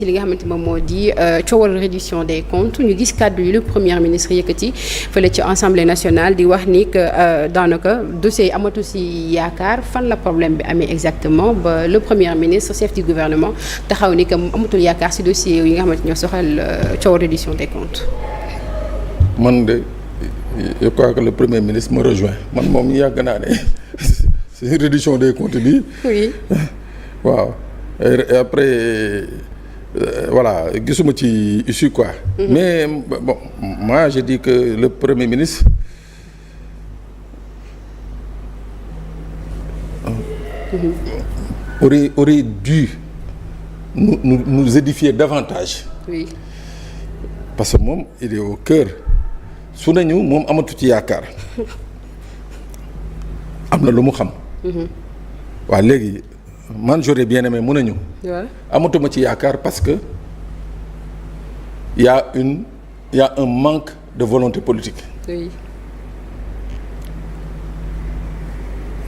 ci li nga xamante moom moo di coowal reddition des comptes ñu gis kàddu yi le premier ministre yëkkati fële ci assemblée nationale di wax ni que daanaka dossier yi amatu si yaakaar fan la problème bi amee exactement ba le premier ministre chef du gouvernement taxaw ni que amatul yaakaar si dossier yi nga xamante ñoo soxal coowal reddition des comptes. man de je crois que le premier ministre me rejoint man moom yàgg naa ne si reddition des comptes bi. oui waaw et après. Voilà gisuma ci issue quoi. Mais bon moi je dis que le premier ministre aurait dû nous édifier davantage. Oui. Parce que moom il est au cœur su nañu moom amatu ci yaakaar am na lu mu xam. waaw léegi. man j'aurais bien aimé mun nañu amatuma ci yaakaar parce que y a un manque de volonté politique. Oui.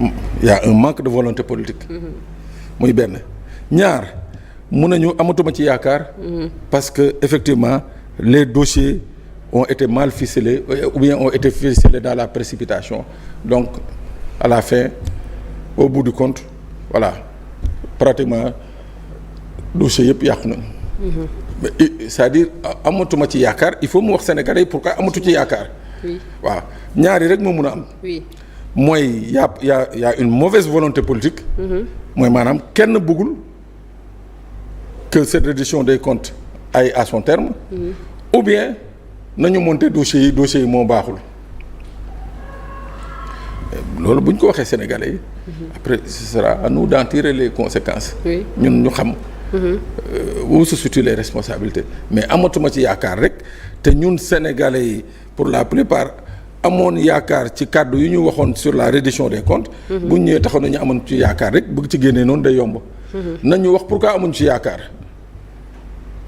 Il y a un manque de volonté politique. muy benn ñaar mun nañu amatuma ci yaakaar. Parce que effectivement les dossiers ont été mal ficelés ou bien ont été ficelés dans la précipitation donc à la fin au bout du compte voilà. Pratiquement dossier yëpp yàqu nañu. C'est-à-dire amatuma ci yaakaar il faut mu wax sénégalais pourquoi amatu ci yaakaar. waaw ñaari rek moo mun a am. mooy y a une mauvaise volonté politique. mooy maanaam kenn bëggul que cette reddition des comptes aille à son terme. ou bien nañu monter dossiers yi moo baaxul. loolu bu ñu ko waxee sénégalais yi. après ce sera à nous d'en tirer les conséquences. ñun ñu xam. où se situent les responsabilités mais amatuma ci yaakaar rek te ñun sénégalais yi pour la plupart amoon yaakaar ci kàddu yu ñu waxoon sur la reddition des comptes. bu ñu ñëwee taxaw nañu amoon ci yaakaar rek bëgg ci génnee noonu day yomb. nañu wax pourquoi amuñ ci yaakaar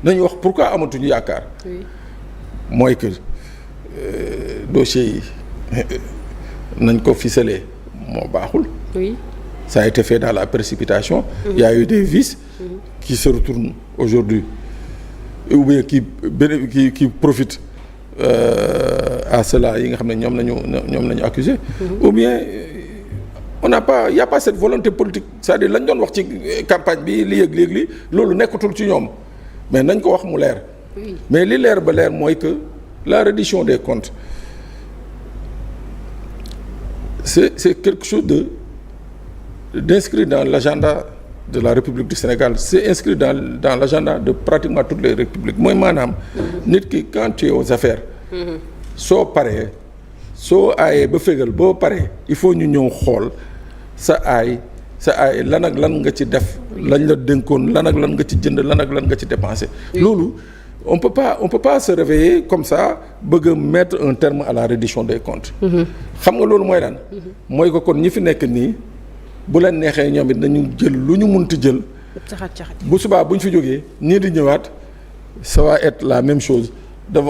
nañu wax pourquoi amatuñu yaakaar. mooy que dossier yi. nañ ko ficeler moo baaxul. Oui. Ça a été fait dans la précipitation. Il y a eu des vices qui se retournent aujourd'hui ou bien qui profitent à cela yi nga xam ne ñoom nañu accusé. Ou bien il y a pas cette volonté politique c'est-à-dire lañ doon wax ci campagne bi li yëg léegi loolu nekkatul ci ñoom mais nañ ko wax mu leer. Mais li leer ba leer mooy que la reddition des comptes c'est quelque chose d'inscrit dans l'agenda de la République du Sénégal c'est inscrit dans l'agenda de pratiquement toutes les républiques mooy maanaam nit ki quand tu es aux affaires soo paree soo aayee ba fégal boo paree il faut ñu ñëw xool sa aay lan ak lan nga ci def lañ la dénkoon lan ak lan nga ci jënd lan ak lan nga ci dépensé loolu on peut pas se réveiller comme ça bëgg a mettre un terme à la reddition des comptes. xam nga loolu mooy lan. mooy ko kon ñi fi nekk nii bu leen neexee ñoom it nañu jël lu ñu munti jël. bu subaa bu ñu fi jógee ñii di ñëwaat ça va être la même chose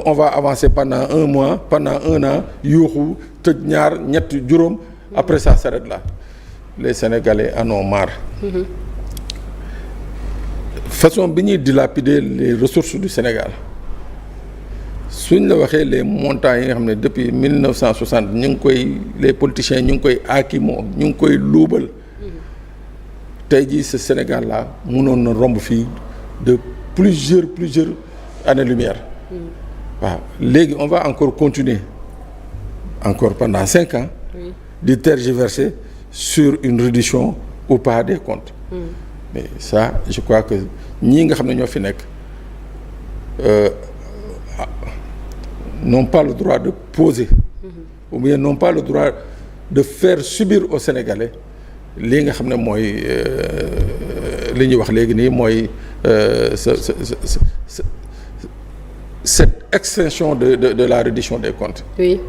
on va avancer pendant un mois pendant un an yuuxu tëj ñaar ñett juróom après ça s'arrête là les Sénégalais en ont marre. Façon bi ñuy dilapider les ressources du Sénégal suñ la waxee les montants yi nga xam ne depuis 1960 ñu ngi koy les politiciens ñu ngi koy aakimoo ñu ngi koy luubal tey jii ce Sénégal là mënoon na romb fii de plusieurs années-lumière waaw léegi on va encore continuer encore pendant 5 ans di tergiverser sur une reddition ou pas des comptes mais ça je crois que ñii nga xam ne ñoo fi nekk n'ont pas le droit de poser ou bien n'ont pas le droit de faire subir aux Sénégalais lii nga xam ne mooy li ñuy wax léegi nii mooy cette extension de la reddition des comptes. Oui.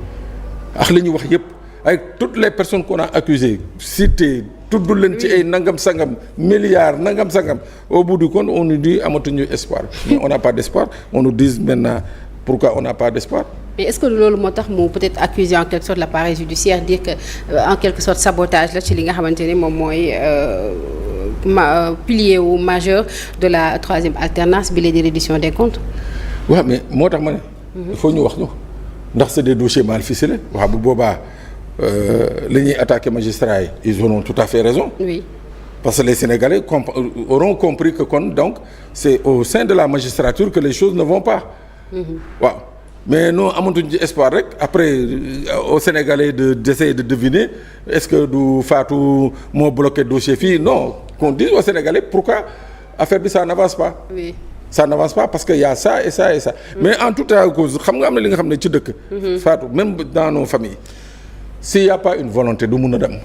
ak li ñuy wax yëpp avec toutes les personnes qu'on a accusées citées tudd leen ci ay nangam sangam milliards nangam sangam au bout du compte on nous dit amatuñu espoir mais on n'a pas d'espoir on nous dit maintenant pourquoi on n'a pas d'espoir. Mais est-ce que loolu moo tax mu peut-être accuser en quelque sorte l'appareil judiciaire dire que en quelque sorte sabotage la ci li nga xamante ne moom mooy pilier wu majeur de la troisième alternance bi la di reddition des comptes. waaw mais moo tax ma ne. il faut ñu wax ñu ndax c'est des dossiers mal ficelés waaw bu boobaa li ñuy attaquer magistrats yi ils auront tout à fait raison. oui. Parce que les Sénégalais auront compris que kon donc c'est au sein de la magistrature que les choses ne vont pas. waaw mais non amatuñ ci espoir rek après aux Sénégalais d'essayer de deviner est-ce que du Fatou moo bloqué dossier fii non qu'on dise aux Sénégalais pourquoi affaire bi ça n'avance pas. oui. ça n'avance pas parce que y a ça et ça et ça. mais en tout cas cause xam nga am na li nga xam ne ci dëkk. Fatou même dans nos familles s'il y a pas une volonté du mun a dem.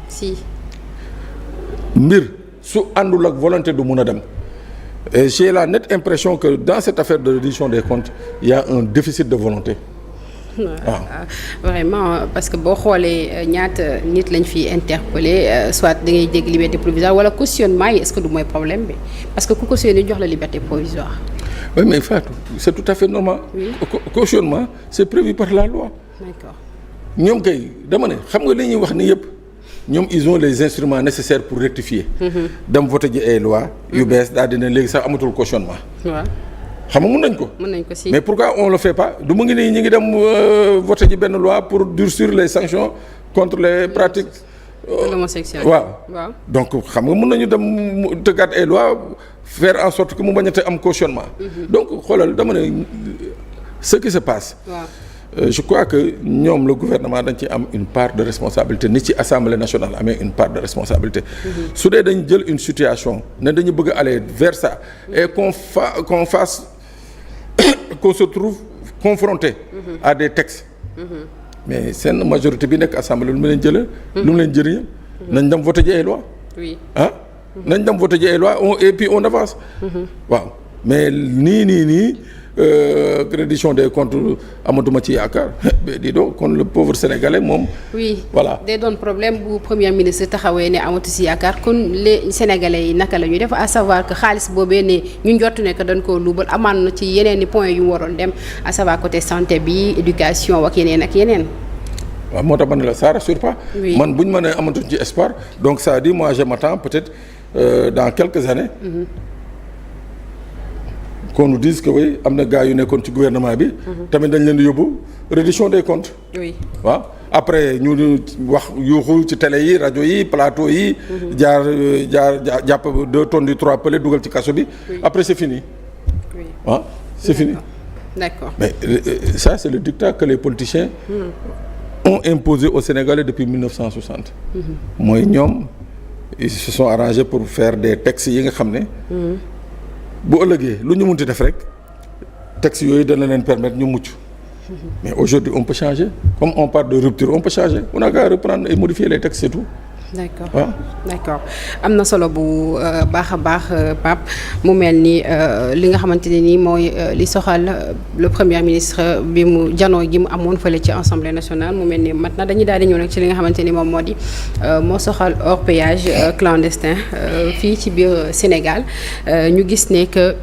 si. mbir su àndul ak volonté du mun a dem et j'ai la nette impression que dans cette affaire de reddition des comptes il y a un déficit de volonté. waaw vraiment parce que boo xoolee ñaata nit lañ fi interpellé soit da ngay dégg liberté provisoire wala cautionnement yi est-ce que du mooy problème bi parce que ku cautionné jox la liberté provisoire. oui mais Fatou c'est tout à fait normal. oui cautionnement c'est prévu par la loi. d'accord. ñoom kay dama ne xam nga li ñuy wax ni yëpp ñoom ils ont les instruments nécessaires pour rectifier. dem voter ji ay loi yu bees daal dina léegi sax amatul cautionnement. waaw. xam nga mën nañ ko. mën nañ ko si mais pourquoi on le fait pas du mu ngi nii ñu ngi dem voter ji benn loi pour durcir les sanctions contre les pratiques. l'homosexualité. waaw waaw. donc xam nga mën nañu dem tëggaat ay loi faire en sorte que mu bañ a te am cautionnement. donc xoolal dama ne ce qui se passe. waaw. Je crois que ñoom le gouvernement dañ ci am une part de responsabilité ni ci assemblée nationale amee une part de responsabilité. su dee dañu jël une situation ne dañu bëgg a aller vers ça et qu'on fasse qu'on se trouve confronté à des textes. mais seen majorité bi nekk assemblée lu mu leen jëlee. lu mu leen jëriñ nañ dem voter ji ay loi. oui. nañ dem voter ji ay loi et puis on avance. waaw mais nii. reddition des comptes amatuma ci yaakaar di doo kon le pauvre sénégalais moom. oui voilà day doon problème bu premier ministre taxawee ne amatu si yaakaar kon les sénégalais yi naka la ñuy def à savoir que xaalis boobee ne ñu njort ne que dañ koo luubal amaan na ci yeneen i points yu mu waroon dem à savoir côté santé bi éducation ak yeneen ak yeneen. waaw moo tax ma ne la ça rassure pas. oui man bu ñu mënee amatuñ ci espoir donc ça dit moi je m'attends peut-être dans quelques années. qu'on nous dise que oui am na gars yu nekkoon ci gouvernement bi. tamit dañ leen di yóbbu reddition des comptes. oui waaw après ñu wax yuuxu ci télé yi rajo yi plateau yi. jaar jàpp 2 tonnes du 3 pële dugal ci kaso bi. après c'est fini. oui ah c'est fini. d'accord mais ça c'est le dictat que les politiciens. ont imposé aux Sénégalais depuis 1960. mooy ñoom ils se sont arrangés pour faire des textes yi nga xam ne. bu ëllëgee lu ñu munti def rek textes yooyu dana leen permettre ñu mucc mais aujourd'hui on peut changer comme on parle de rupture on peut changer on a qu'à reprendre et modifier les textes c'est tout. d'accord waaw d'accord am na solo bu baax a baax Pape mu mel ni li nga xamante ne nii mooy li soxal le premier ministre bi mu janoo gi mu amoon fële ci assemblée nationale mu mel ni mat na dañuy daal di ñëw nag ci li nga xamante ni moom moo di moo soxal hors péage clandestin fii ci biir Sénégal ñu gis ne que